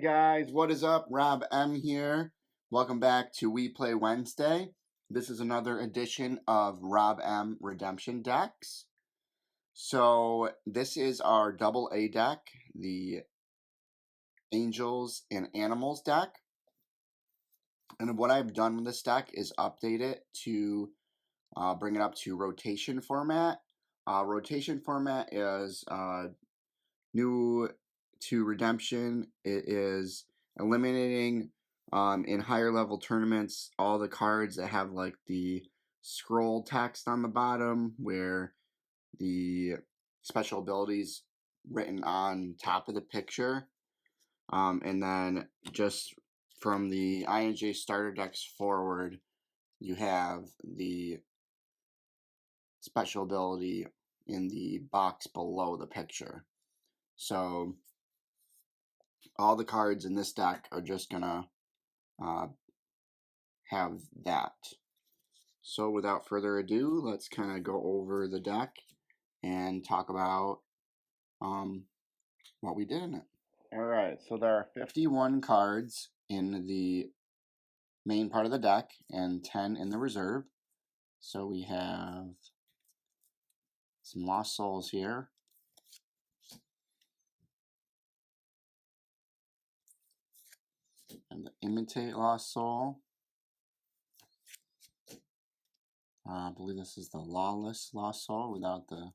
guys, what is up? Rob M here. Welcome back to We Play Wednesday. This is another edition of Rob M Redemption Decks. So this is our double A deck, the Angels and Animals deck. And what I've done with this deck is update it to bring it up to rotation format. Rotation format is new to Redemption. It is eliminating in higher level tournaments all the cards that have like the scroll text on the bottom where the special abilities written on top of the picture, and then just from the INJ starter decks forward you have the special ability in the box below the picture. So all the cards in this deck are just gonna have that. So without further ado, let's kind of go over the deck and talk about what we did in it. Alright, so there are 51 cards in the main part of the deck and 10 in the reserve. So we have some Lost Souls here. And the Imitate Lost Soul. I believe this is the Lawless Lost Soul without the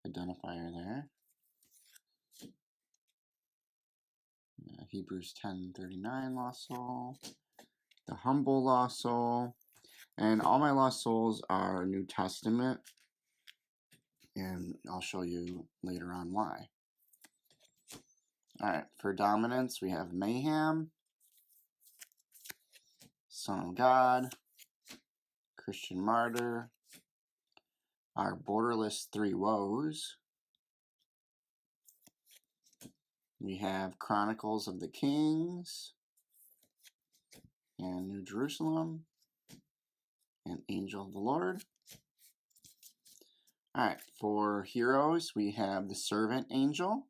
identifier there. Hebrews 10:39 Lost Soul. The Humble Lost Soul. And all my Lost Souls are New Testament. And I'll show you later on why. Alright, for dominance we have Mayhem, Son of God, Christian Martyr, our Borderless 3 Woes. We have Chronicles of the Kings, and New Jerusalem, and Angel of the Lord. Alright, for heroes we have the Servant Angel,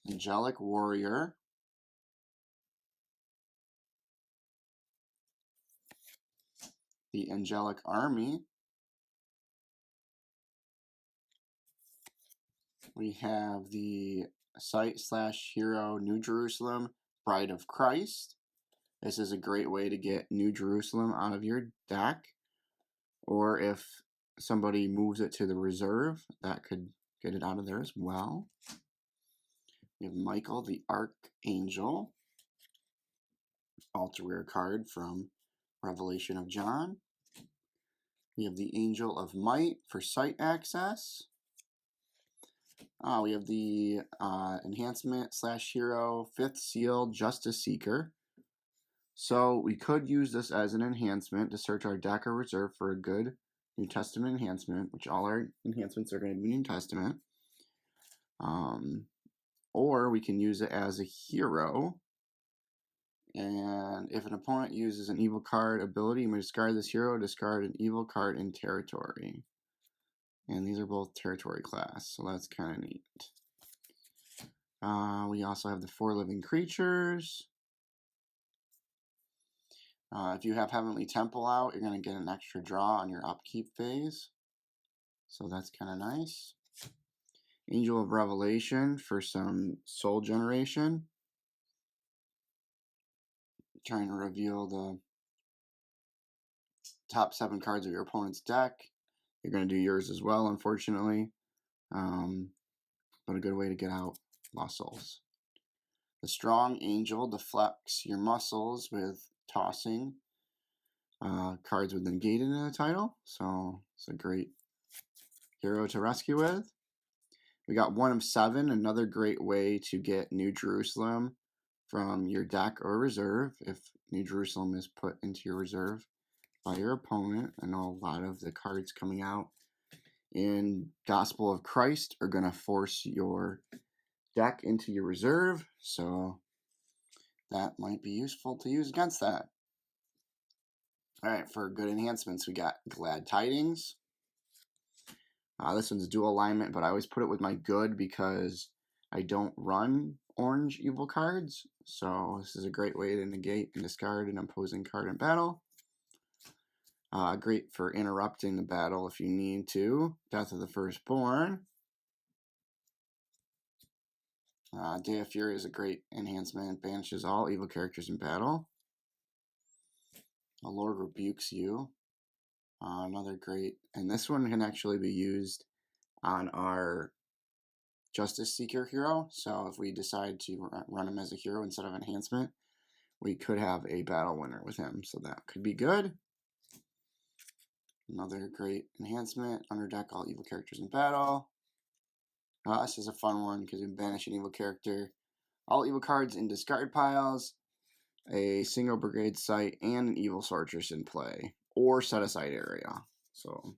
Angelic Warrior, the Angelic Army. We have the Site/Hero New Jerusalem, Bride of Christ. This is a great way to get New Jerusalem out of your deck. Or if somebody moves it to the reserve, that could get it out of there as well. We have Michael the Archangel, ultra rare card from Revelation of John. We have the Angel of Might for site access. We have the enhancement/hero 5th seal Justice Seeker. So we could use this as an enhancement to search our deck or reserve for a good New Testament enhancement, which all our enhancements are going to be New Testament. Or we can use it as a hero. And if an opponent uses an evil card ability, you may discard this hero, discard an evil card in territory. And these are both territory class, so that's kind of neat. We also have the 4 living creatures. If you have Heavenly Temple out, you're going to get an extra draw on your upkeep phase. So that's kind of nice. Angel of Revelation for some soul generation. Trying to reveal the top 7 cards of your opponent's deck. You're going to do yours as well, unfortunately. But a good way to get out Lost Souls. The Strong Angel deflects your muscles with tossing cards with negated in the title. So it's a great hero to rescue with. We got 1 of 7, another great way to get New Jerusalem from your deck or reserve if New Jerusalem is put into your reserve by your opponent. I know a lot of the cards coming out in Gospel of Christ are going to force your deck into your reserve, so that might be useful to use against that. Alright, for good enhancements we got Glad Tidings, This one's dual alignment, but I always put it with my good because I don't run orange evil cards. So this is a great way to negate and discard an opposing card in battle. Great for interrupting the battle if you need to. Death of the Firstborn. Day of Fury is a great enhancement. Banishes all evil characters in battle. The Lord rebukes you. Another great, and this one can actually be used on our Justice Seeker hero. So if we decide to run him as a hero instead of enhancement, we could have a battle winner with him. So that could be good. Another great enhancement. Underdeck all evil characters in battle. This is a fun one because you banish an evil character. All evil cards in discard piles. A single brigade site and an evil sorceress in play. Or set aside area. So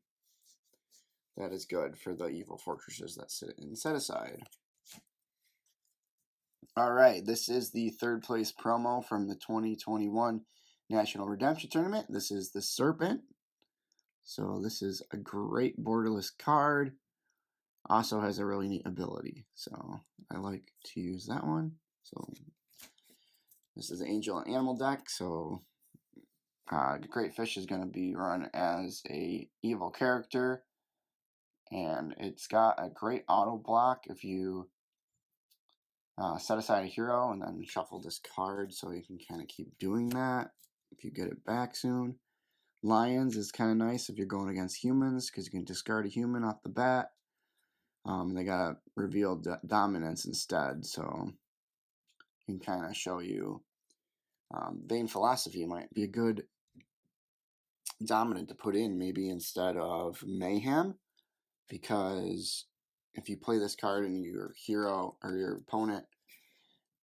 that is good for the evil fortresses that sit in set aside. Alright, this is the third place promo from the 2021 National Redemption Tournament. This is the Serpent. So this is a great borderless card. Also has a really neat ability. So I like to use that one. So this is the Angel and Animal deck. So Great Fish is going to be run as a evil character. And it's got a great auto block if you set aside a hero and then shuffle this card, so you can kind of keep doing that if you get it back soon. Lions is kind of nice if you're going against humans because you can discard a human off the bat. They got revealed dominance instead, so you can kind of show you. Vain Philosophy might be a good dominant to put in maybe instead of Mayhem, because if you play this card and your hero or your opponent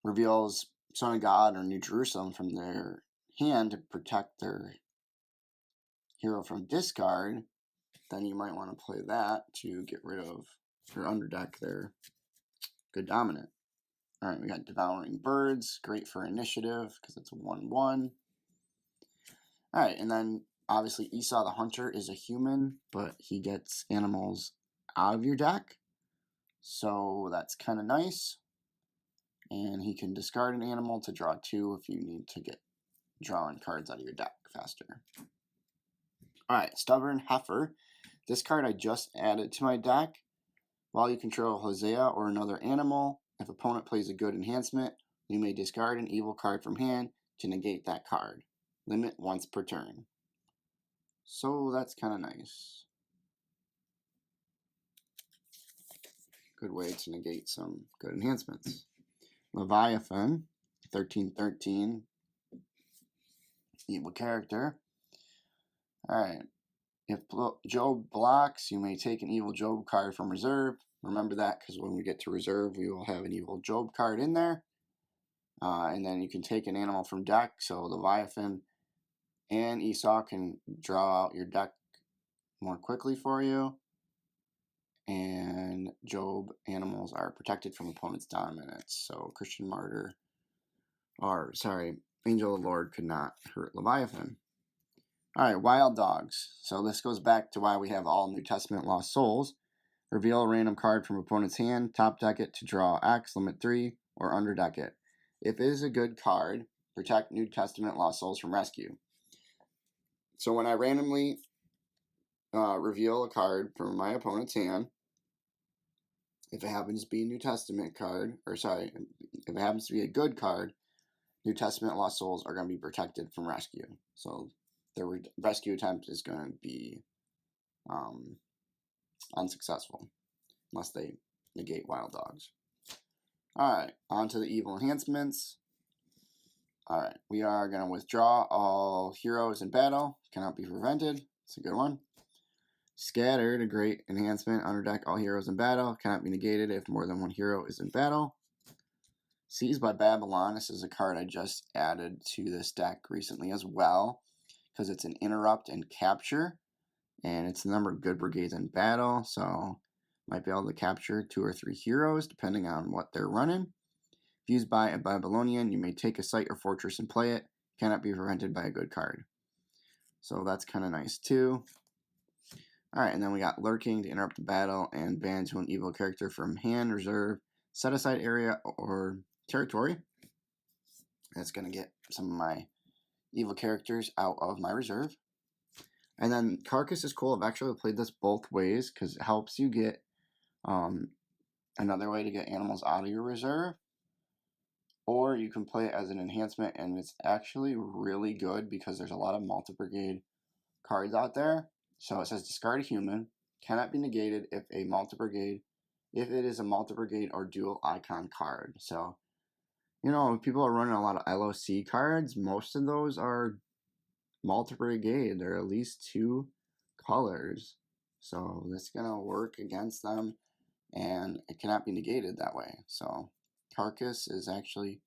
reveals Son of God or New Jerusalem from their hand to protect their hero from discard, then you might want to play that to get rid of your underdeck their good dominant. Alright, we got Devouring Birds, great for initiative because it's a 1/1. Alright, and then obviously Esau the Hunter is a human, but he gets animals out of your deck. So that's kind of nice. And he can discard an animal to draw 2 if you need to get drawing cards out of your deck faster. Alright, Stubborn Heifer. This card I just added to my deck. While you control Hosea or another animal, if opponent plays a good enhancement, you may discard an evil card from hand to negate that card. Limit once per turn. So that's kind of nice. Good way to negate some good enhancements. Leviathan, 13/13. Evil character. Alright. If Job blocks, you may take an evil Job card from reserve. Remember that because when we get to reserve, we will have an evil Job card in there. And then you can take an animal from deck. So Leviathan and Esau can draw out your deck more quickly for you. And Job animals are protected from opponent's dominance. So Christian Martyr, Angel of the Lord could not hurt Leviathan. Alright, Wild Dogs. So this goes back to why we have all New Testament Lost Souls. Reveal a random card from opponent's hand, top deck it to draw X, limit 3, or underdeck it. If it is a good card, protect New Testament Lost Souls from rescue. So when I randomly reveal a card from my opponent's hand, if it happens to be a New Testament card, if it happens to be a good card, New Testament Lost Souls are going to be protected from rescue. So the rescue attempt is going to be unsuccessful unless they negate Wild Dogs. Alright, on to the evil enhancements. Alright, we are going to withdraw all heroes in battle. Cannot be prevented. It's a good one. Scattered, a great enhancement. Underdeck all heroes in battle. Cannot be negated if more than one hero is in battle. Seized by Babylon. This is a card I just added to this deck recently as well, because it's an interrupt and capture. And it's the number of good brigades in battle. So might be able to capture 2 or 3 heroes depending on what they're running. If used by a Babylonian, you may take a site or fortress and play it. Cannot be prevented by a good card. So that's kind of nice too. Alright, and then we got Lurking to interrupt the battle and ban to an evil character from hand, reserve, set aside area, or territory. That's going to get some of my evil characters out of my reserve. And then Carcass is cool. I've actually played this both ways because it helps you get another way to get animals out of your reserve. Or you can play it as an enhancement, and it's actually really good because there's a lot of multi-brigade cards out there. So it says discard a human, cannot be negated if it is a multi-brigade or dual icon card. So, you know, if people are running a lot of LOC cards, most of those are multi-brigade. They're at least 2 colors. So this is going to work against them, and it cannot be negated that way. So Carcass is actually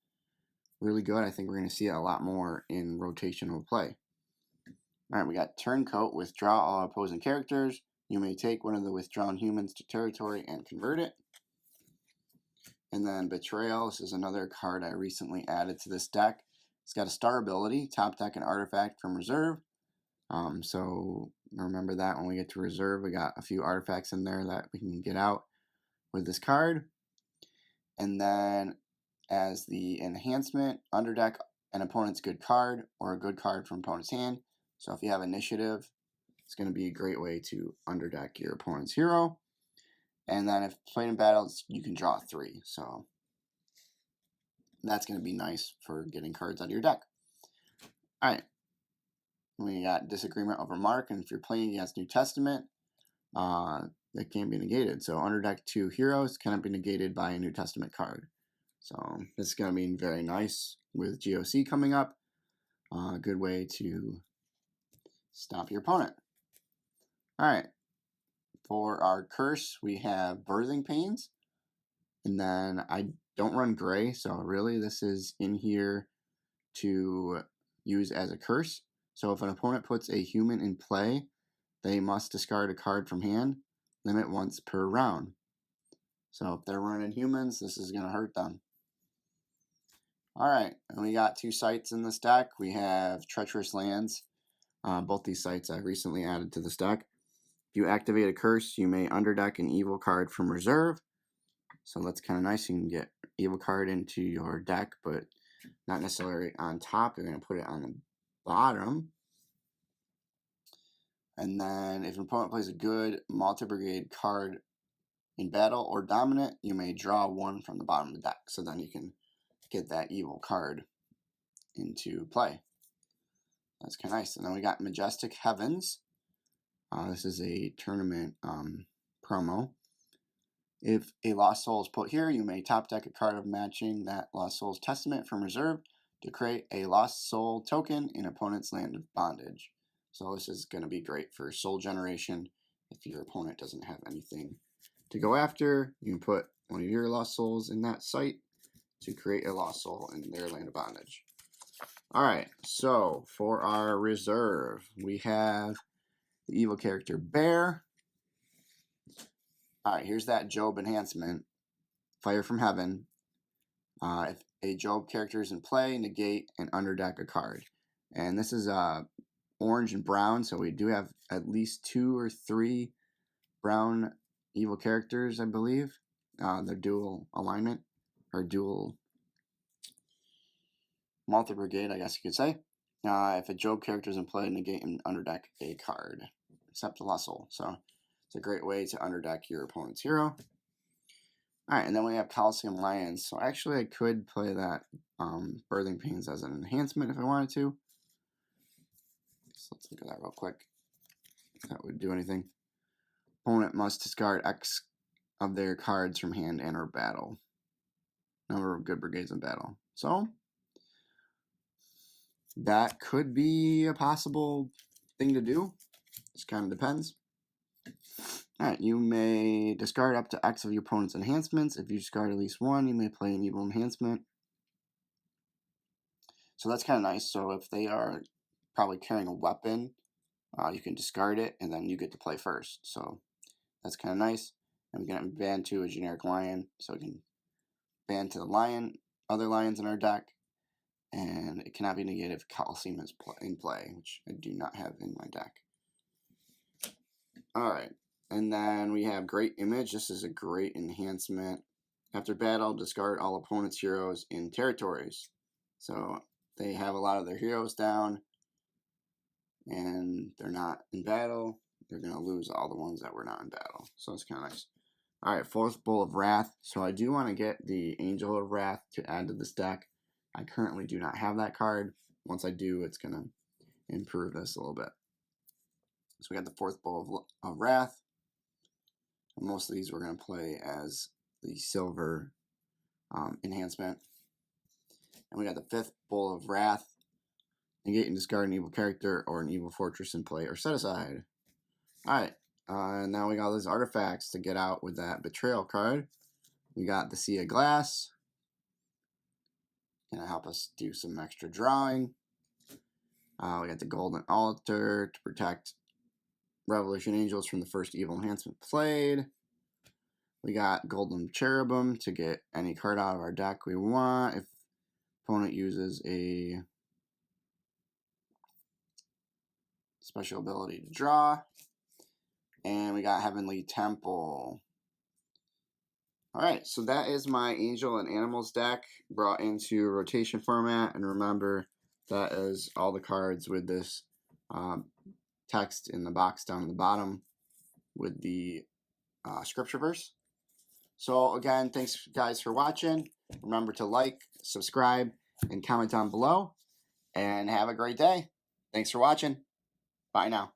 really good. I think we're going to see it a lot more in rotational play. Alright, we got Turncoat. Withdraw all opposing characters. You may take one of the withdrawn humans to territory and convert it. And then Betrayal. This is another card I recently added to this deck. It's got a star ability. Top deck an artifact from reserve. So remember that when we get to reserve, we got a few artifacts in there that we can get out with this card. And then as the enhancement, underdeck an opponent's good card or a good card from opponent's hand. So if you have initiative, it's going to be a great way to underdeck your opponent's hero. And then if played in battles, you can draw 3. So that's going to be nice for getting cards out of your deck. Alright. We got Disagreement over Mark. And if you're playing against New Testament, that can't be negated. So underdeck 2 heroes cannot be negated by a New Testament card. So this is going to be very nice with GOC coming up. A good way to stop your opponent. Alright. For our curse, we have Birthing Pains. And then I don't run gray, so really this is in here to use as a curse. So if an opponent puts a human in play, they must discard a card from hand, limit once per round. So if they're running humans, this is going to hurt them. Alright, and we got 2 sites in this deck. We have Treacherous Lands. Both these sites I recently added to this deck. If you activate a curse, you may underdeck an evil card from reserve. So that's kind of nice. You can get evil card into your deck, but not necessarily on top. You're going to put it on the bottom. And then if an opponent plays a good multi-brigade card in battle or dominant, you may draw 1 from the bottom of the deck. So then you can get that evil card into play. That's kind of nice. And then we got Majestic Heavens. This is a tournament promo. If a Lost Soul is put here, you may top deck a card of matching that Lost Soul's Testament from reserve to create a Lost Soul token in opponent's land of bondage. So this is going to be great for soul generation. If your opponent doesn't have anything to go after, you can put one of your Lost Souls in that site to create a Lost Soul in their land of bondage. Alright, so for our reserve, we have the evil character Bear. Alright, here's that Job enhancement. Fire from Heaven. If a Job character is in play, negate and underdeck a card. And this is orange and brown, so we do have at least 2 or 3 brown evil characters, I believe. They're dual alignment, or dual multi-brigade, I guess you could say. If a Job character is in play, negate and underdeck a card, except the Lost Soul. So it's a great way to underdeck your opponent's hero. Alright, and then we have Coliseum Lions. So actually I could play that Birthing Pains as an enhancement if I wanted to. So let's look at that real quick. If that would do anything. Opponent must discard X of their cards from hand and or battle. Number of good brigades in battle. So that could be a possible thing to do. Just kind of depends. Alright, you may discard up to X of your opponent's enhancements. If you discard at least 1, you may play an evil enhancement. So that's kind of nice. So if they are probably carrying a weapon, you can discard it, and then you get to play first. So that's kind of nice. And we can ban to a generic lion, so we can ban to the lion, other lions in our deck, and it cannot be negated if Coliseum is in play, which I do not have in my deck. Alright, and then we have Great Image. This is a great enhancement. After battle, discard all opponents' heroes in territories. So they have a lot of their heroes down, and they're not in battle. They're going to lose all the ones that were not in battle. So it's kind of nice. Alright, Fourth Bowl of Wrath. So I do want to get the Angel of Wrath to add to this deck. I currently do not have that card. Once I do, it's going to improve this a little bit. So we got the Fourth Bowl of Wrath. Most of these we're going to play as the silver enhancement. And we got the Fifth Bowl of Wrath. Negate and discard an evil character or an evil fortress in play or set aside. Alright, now we got these artifacts to get out with that Betrayal card. We got the Sea of Glass. Gonna help us do some extra drawing. We got the Golden Altar to protect Revolution Angels from the first evil enhancement played. We got Golden Cherubim to get any card out of our deck we want if opponent uses a special ability to draw. And we got Heavenly Temple. Alright, so that is my Angel and Animals deck brought into rotation format. And remember, that is all the cards with this text in the box down at the bottom with the scripture verse. So again, thanks guys for watching. Remember to like, subscribe, and comment down below. And have a great day. Thanks for watching. Bye now.